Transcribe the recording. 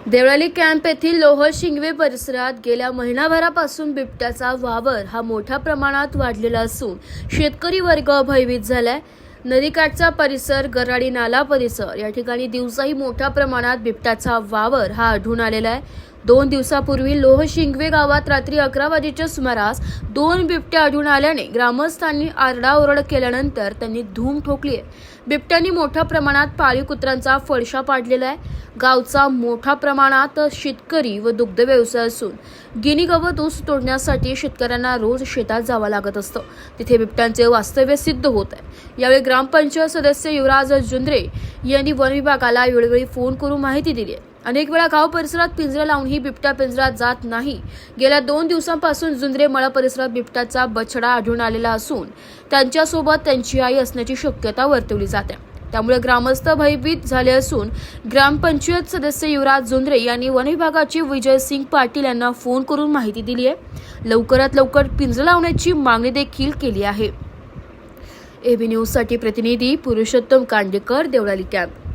Deolali camp येथील लोह शिंगवे परिसरात गेल्या महिनाभरापासून बिबट्याचा वावर हा मोठ्या प्रमाणात वाढलेला असून शेतकरी वर्ग भयभीत झालाय। नदीकाठचा परिसर, गराडी नाला परिसर या ठिकाणी दिवसाही मोठ्या प्रमाणात बिबट्याचा वावर हा आढळून आलेला आहे। 2 दिवसापूर्वी लोह शिंगवे गावात रात्री 11 वाजेच्या सुमारास 2 बिबट्या आढळून आल्याने ग्रामस्थांनी आरडाओरड केल्यानंतर त्यांनी धूम ठोकली आहे। बिबट्यांनी मोठ्या प्रमाणात पाळीव कुत्र्यांचा फडशा पाडलेला आहे। गावचा मोठ्या प्रमाणात शेतकरी व दुग्ध व्यवसाय असून गिनी गवत ऊस तोडण्यासाठी शेतकऱ्यांना रोज शेतात जावं लागत असतं। तिथे बिबट्यांचे वास्तव्य सिद्ध होत आहे। यावेळी ग्रामपंचायत सदस्य युवराज जुंद्रे यांनी वन विभागाला वेळोवेळी फोन करून माहिती दिली आहे। अनेक वेळा गाव परिसरात पिंजरे लावूनही बिबट्या पिंजऱ्यात जात नाही। गेल्या 2 दिवसांपासून जुंद्रे मळा परिसरात बिबट्याचा बछडा आढळून आलेला असून त्यांच्यासोबत त्यांची आई असण्याची शक्यता वर्तवली जाते। त्यामुळे ग्रामस्थ भयभीत झाले असून ग्रामपंचायत सदस्य युवराज जुंद्रे यांनी वन विभागाचे विजयसिंग पाटील यांना फोन करून माहिती दिली आहे। लवकरात लवकर पिंजरे लावण्याची मागणी देखील केली आहे। एबी न्यूज साठी प्रतिनिधी पुरुषोत्तम कांडेकर, देवळाली कॅम्प।